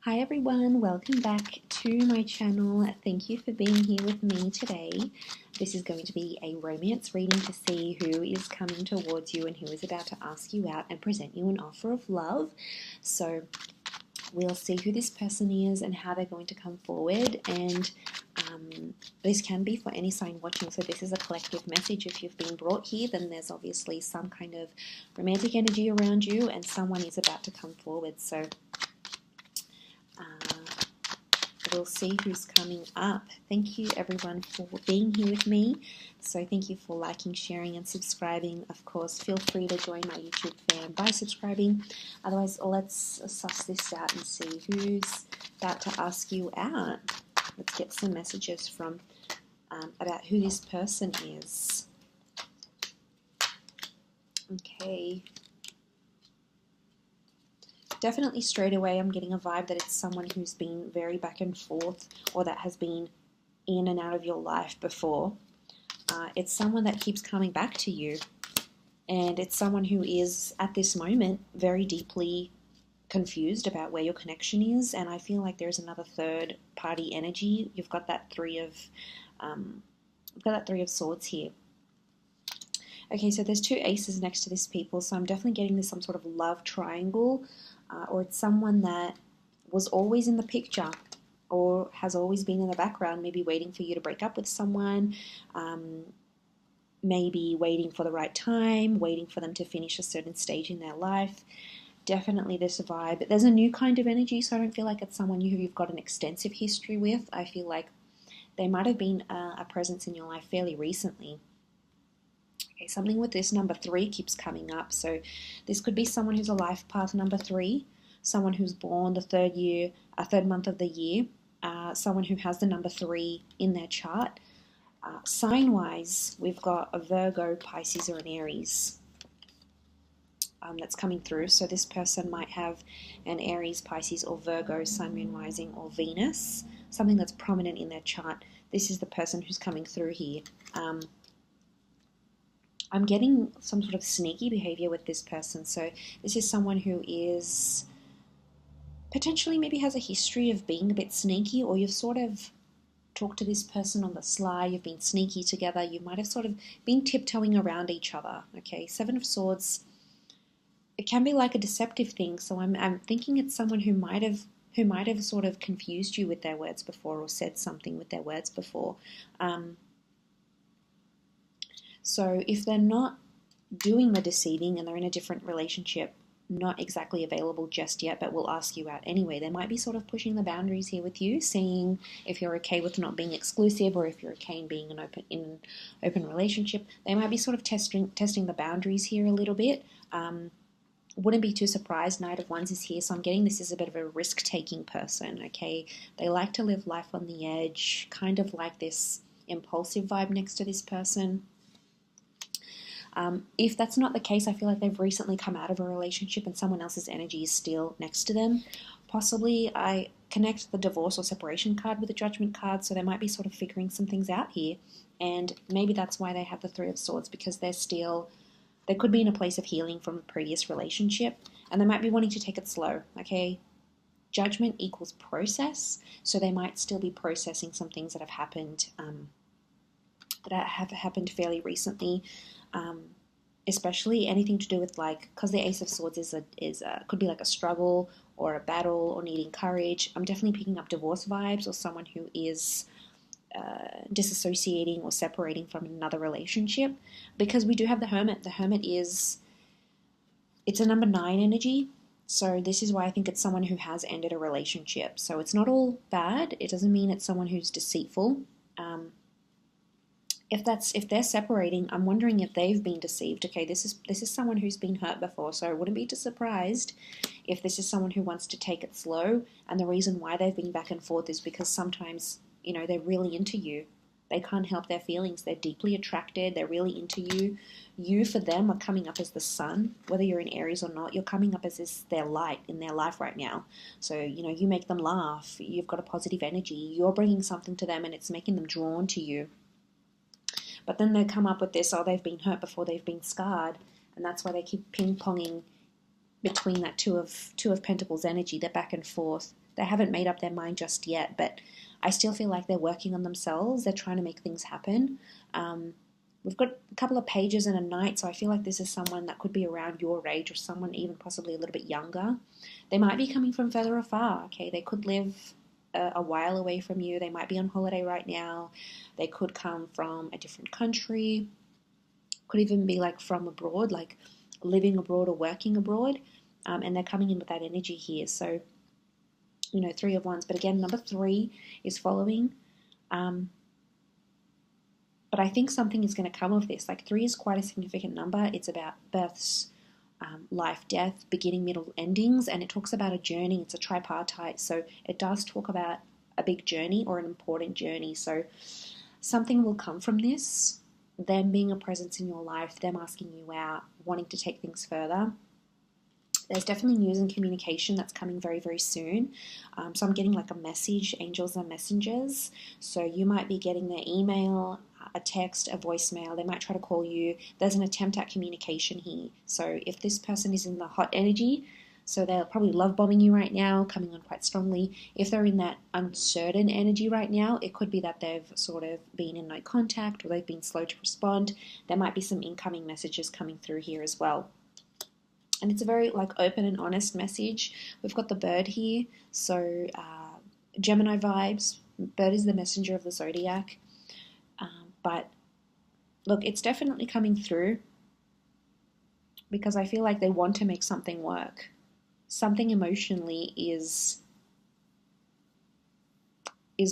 Hi everyone, welcome back to my channel. Thank you for being here with me today. This is going to be a romance reading to see who is coming towards you and who is about to ask you out and present you an offer of love. So we'll see who this person is and how they're going to come forward, and this can be for any sign watching, so this is a collective message. If you've been brought here, then there's obviously some kind of romantic energy around you and someone is about to come forward. So we'll see who's coming up. Thank you everyone for being here with me. So thank you for liking, sharing and subscribing. Of course, feel free to join my YouTube fam by subscribing. Otherwise, let's suss this out and see who's about to ask you out. Let's get some messages from about who this person is. Okay. Definitely straight away I'm getting a vibe that it's someone who's been very back and forth, or that has been in and out of your life before. It's someone that keeps coming back to you, and it's someone who is at this moment very deeply confused about where your connection is, and I feel like there's another third party energy. You've got that three of swords here. Okay, so there's two aces next to this people, so I'm definitely getting this some sort of love triangle, or it's someone that was always in the picture or has always been in the background, maybe waiting for you to break up with someone, maybe waiting for the right time, waiting for them to finish a certain stage in their life. Definitely this vibe. There's a new kind of energy, so I don't feel like it's someone who you've got an extensive history with. I feel like they might have been a presence in your life fairly recently. Okay, something with this number 3 keeps coming up. So this could be someone who's a life path number 3, someone who's born the third month of the year, someone who has the number 3 in their chart. Sign-wise, we've got a Virgo, Pisces, or an Aries that's coming through. So this person might have an Aries, Pisces, or Virgo, Sun, Moon, Rising, or Venus, something that's prominent in their chart. This is the person who's coming through here. I'm getting some sort of sneaky behavior with this person. So this is someone who is potentially maybe has a history of being a bit sneaky, or you've sort of talked to this person on the sly, you've been sneaky together, you might have sort of been tiptoeing around each other. Okay, 7 of Swords, it can be like a deceptive thing, so I'm thinking it's someone who might have sort of confused you with their words before, or said something with their words before. So if they're not doing the deceiving and they're in a different relationship, not exactly available just yet, but will ask you out anyway, they might be sort of pushing the boundaries here with you, seeing if you're okay with not being exclusive, or if you're okay in being in an open relationship. They might be sort of testing the boundaries here a little bit. Wouldn't be too surprised. Knight of Wands is here, so I'm getting this is a bit of a risk-taking person, okay? They like to live life on the edge, kind of like this impulsive vibe next to this person. If that's not the case, I feel like they've recently come out of a relationship and someone else's energy is still next to them. Possibly I connect the divorce or separation card with the judgment card, so they might be sort of figuring some things out here, and maybe that's why they have the 3 of Swords, because they could be in a place of healing from a previous relationship, and they might be wanting to take it slow, okay? Judgment equals process, so they might still be processing some things that have happened fairly recently, especially anything to do with, like, because the Ace of Swords could be like a struggle or a battle or needing courage. I'm definitely picking up divorce vibes, or someone who is disassociating or separating from another relationship, because we do have the Hermit. The Hermit it's a number 9 energy, so this is why I think it's someone who has ended a relationship. So it's not all bad. It doesn't mean it's someone who's deceitful. If they're separating, I'm wondering if they've been deceived. Okay, this is someone who's been hurt before, so I wouldn't be too surprised if this is someone who wants to take it slow, and the reason why they've been back and forth is because sometimes, they're really into you. They can't help their feelings. They're deeply attracted. They're really into you. You, for them, are coming up as the sun. Whether you're in Aries or not, you're coming up as their light in their life right now. So, you make them laugh. You've got a positive energy. You're bringing something to them, and it's making them drawn to you. But then they come up with this, they've been hurt before, they've been scarred, and that's why they keep ping-ponging between that two of Pentacles energy. They're back and forth. They haven't made up their mind just yet, but I still feel like they're working on themselves. They're trying to make things happen. We've got a couple of pages and a knight, so I feel like this is someone that could be around your age, or someone even possibly a little bit younger. They might be coming from further afar, okay? They could live a while away from you. They might be on holiday right now. They could come from a different country. Could even be like from abroad, like living abroad or working abroad. And they're coming in with that energy here. So, you know, 3 of Wands. But again, number 3 is following. But I think something is going to come of this. Like 3 is quite a significant number. It's about births, life, death, beginning, middle, endings. And it talks about a journey. It's a tripartite. So it does talk about a big journey or an important journey. So something will come from this. Them being a presence in your life, them asking you out, wanting to take things further. There's definitely news and communication that's coming very, very soon. So I'm getting like a message, angels and messengers. So you might be getting their email, a text, a voicemail. They might try to call you. There's an attempt at communication here. So if this person is in the hot energy, so they're probably love bombing you right now, coming on quite strongly. If they're in that uncertain energy right now, it could be that they've sort of been in no contact, or they've been slow to respond. There might be some incoming messages coming through here as well. And it's a very like open and honest message. We've got the bird here, so Gemini vibes. Bird is the messenger of the zodiac. But look, it's definitely coming through, because I feel like they want to make something work. Something emotionally is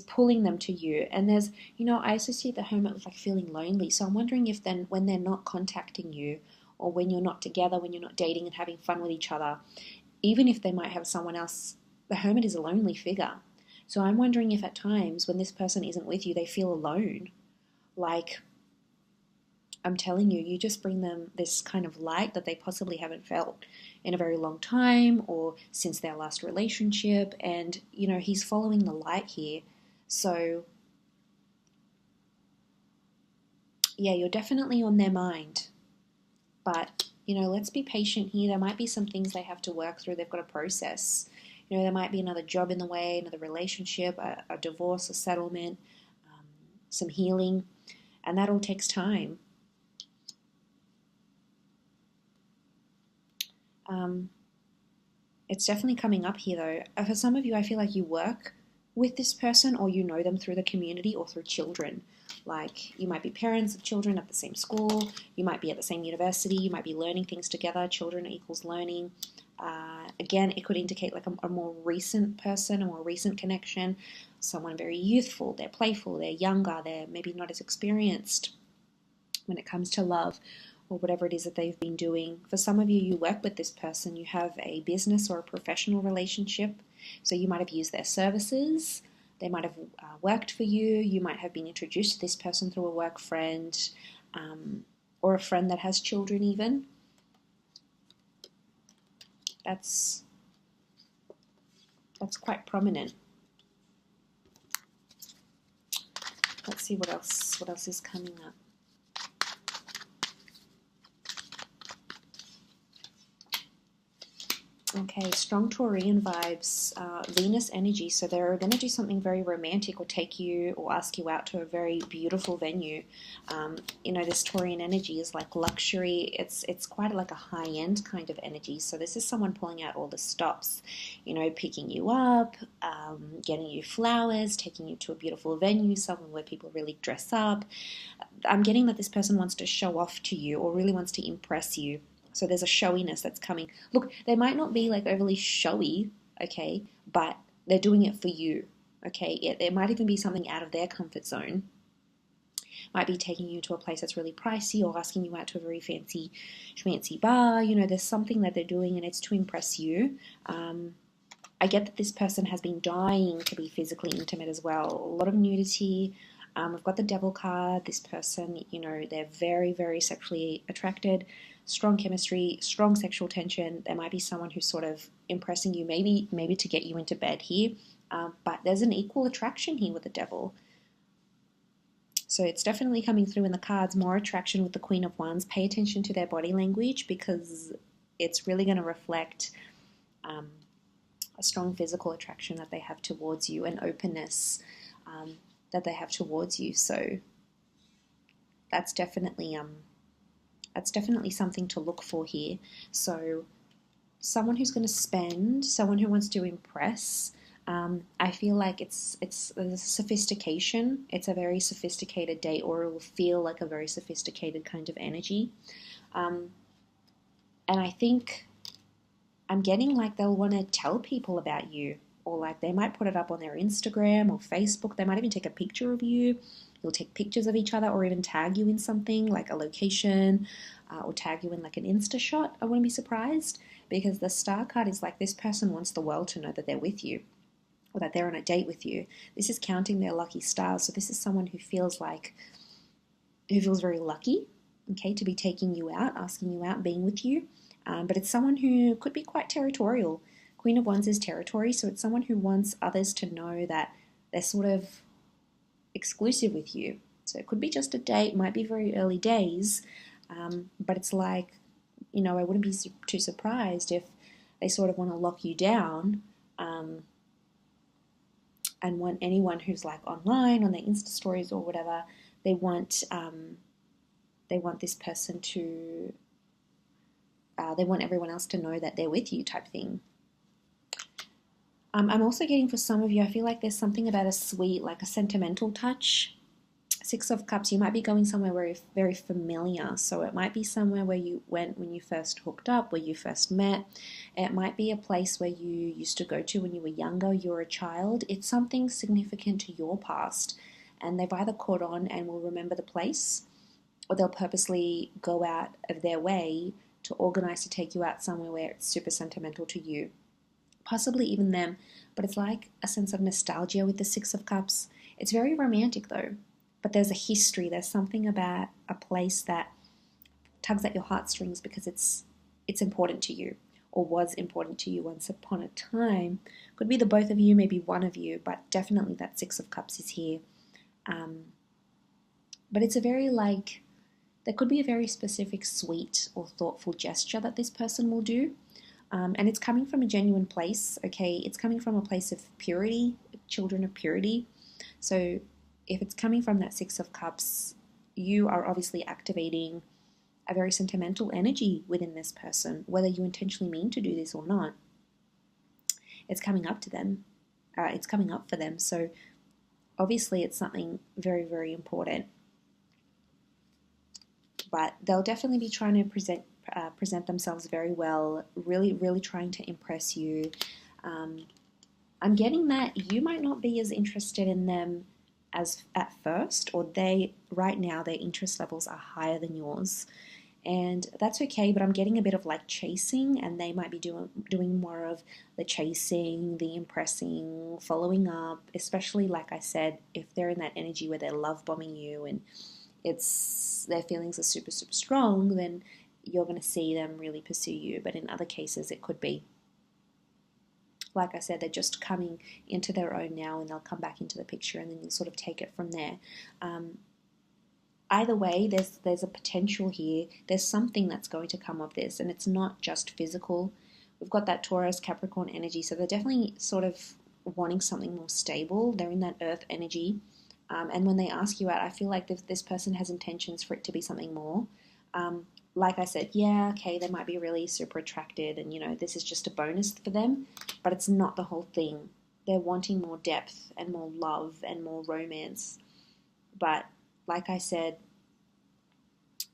pulling them to you. And there's, you know, I associate the Hermit with like feeling lonely. So I'm wondering if then when they're not contacting you, or when you're not together, when you're not dating and having fun with each other, even if they might have someone else, the Hermit is a lonely figure. So I'm wondering if at times when this person isn't with you, they feel alone. Like, I'm telling you, you just bring them this kind of light that they possibly haven't felt in a very long time, or since their last relationship. And, you know, he's following the light here. So, yeah, you're definitely on their mind. But, you know, let's be patient here. There might be some things they have to work through. They've got to process. You know, there might be another job in the way, another relationship, a divorce, a settlement, some healing. And that all takes time. It's definitely coming up here though. For some of you, I feel like you work with this person, or you know them through the community or through children. Like, you might be parents of children at the same school, you might be at the same university, you might be learning things together. Children equals learning. Again, it could indicate like a more recent person, a more recent connection, someone very youthful, they're playful, they're younger, they're maybe not as experienced when it comes to love, or whatever it is that they've been doing. For some of you, you work with this person, you have a business or a professional relationship, so you might have used their services, they might have worked for you, you might have been introduced to this person through a work friend, or a friend that has children even. That's quite prominent. Let's see what else is coming up. Okay, strong Taurian vibes, Venus energy. So they're going to do something very romantic, or take you or ask you out to a very beautiful venue. You know, this Taurian energy is like luxury. It's quite like a high-end kind of energy. So this is someone pulling out all the stops, you know, picking you up, getting you flowers, taking you to a beautiful venue, somewhere where people really dress up. I'm getting that this person wants to show off to you, or really wants to impress you. So there's a showiness that's coming. Look, they might not be like overly showy, okay, but they're doing it for you, okay? It might even be something out of their comfort zone. Might be taking you to a place that's really pricey, or asking you out to a very fancy bar. You know, there's something that they're doing, and it's to impress you. I get that this person has been dying to be physically intimate as well. A lot of nudity. We've got the Devil card. This person, you know, they're very, very sexually attracted. Strong chemistry, strong sexual tension. There might be someone who's sort of impressing you, maybe to get you into bed here. But there's an equal attraction here with the Devil. So it's definitely coming through in the cards. More attraction with the Queen of Wands. Pay attention to their body language, because it's really going to reflect a strong physical attraction that they have towards you, and openness that they have towards you. So that's definitely something to look for here. So someone who's going to spend, someone who wants to impress. I feel like it's a sophistication. It's a very sophisticated date, or it will feel like a very sophisticated kind of energy. And I think I'm getting like they'll want to tell people about you, or like they might put it up on their Instagram or Facebook. They might even take a picture of you. You'll take pictures of each other, or even tag you in something like a location, or tag you in like an Insta shot. I wouldn't be surprised, because the Star card is like this person wants the world to know that they're with you, or that they're on a date with you. This is counting their lucky stars. So this is someone who feels very lucky, okay, to be taking you out, asking you out, being with you. But it's someone who could be quite territorial. Queen of Wands is territory, so it's someone who wants others to know that they're sort of exclusive with you. So it could be just a date, might be very early days, but it's like, I wouldn't be too surprised if they sort of want to lock you down, and want anyone who's like online on their Insta stories or whatever, they want this person to, they want everyone else to know that they're with you, type thing. I'm also getting, for some of you, I feel like there's something about a sweet, like a sentimental touch. Six of Cups, you might be going somewhere very, very familiar. So it might be somewhere where you went when you first hooked up, where you first met. It might be a place where you used to go to when you were younger, you were a child. It's something significant to your past. And they've either caught on and will remember the place, or they'll purposely go out of their way to organize to take you out somewhere where it's super sentimental to you. Possibly even them, but it's like a sense of nostalgia with the Six of Cups. It's very romantic though, but there's a history. There's something about a place that tugs at your heartstrings because it's important to you, or was important to you once upon a time. Could be the both of you, maybe one of you, but definitely that Six of Cups is here. But it's a very there could be a very specific, sweet or thoughtful gesture that this person will do. And it's coming from a genuine place, okay? It's coming from a place of purity, children of purity. So if it's coming from that Six of Cups, you are obviously activating a very sentimental energy within this person, whether you intentionally mean to do this or not. It's coming up to them. It's coming up for them. So obviously it's something very, very important. But they'll definitely be trying to present themselves very well, really, really trying to impress you. I'm getting that you might not be as interested in them as at first, or right now their interest levels are higher than yours, and that's okay. But I'm getting a bit of like chasing, and they might be doing more of the chasing, the impressing, following up, especially like I said, if they're in that energy where they're love bombing you and their feelings are super, super strong, then you're going to see them really pursue you. But in other cases, it could be, like I said, they're just coming into their own now, and they'll come back into the picture, and then you'll sort of take it from there. Either way, there's a potential here. There's something that's going to come of this, and it's not just physical. We've got that Taurus, Capricorn energy, so they're definitely sort of wanting something more stable. They're in that earth energy. And when they ask you out, I feel like this person has intentions for it to be something more. Like I said, yeah, okay, they might be really super attracted, and this is just a bonus for them, but it's not the whole thing. They're wanting more depth and more love and more romance. But like I said,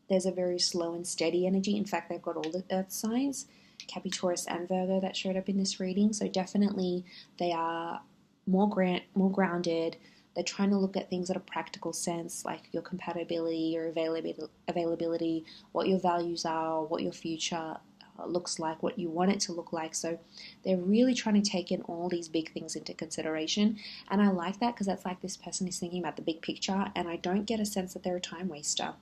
there's a very slow and steady energy. In fact, they've got all the earth signs, Capricorn, Taurus, and Virgo, that showed up in this reading. So definitely they are more grounded. They're trying to look at things at a practical sense, like your compatibility, your availability, what your values are, what your future looks like, what you want it to look like. So they're really trying to take in all these big things into consideration. And I like that, because that's like this person is thinking about the big picture, and I don't get a sense that they're a time waster,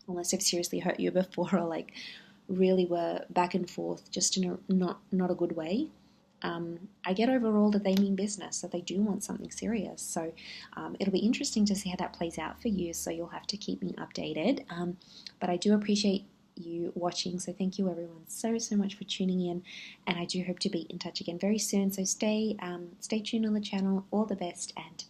unless they've seriously hurt you before, or like really were back and forth just in a not a good way. I get overall that they mean business, that they do want something serious. So it'll be interesting to see how that plays out for you. So you'll have to keep me updated. But I do appreciate you watching. So thank you everyone so much for tuning in, and I do hope to be in touch again very soon. So stay tuned on the channel. All the best and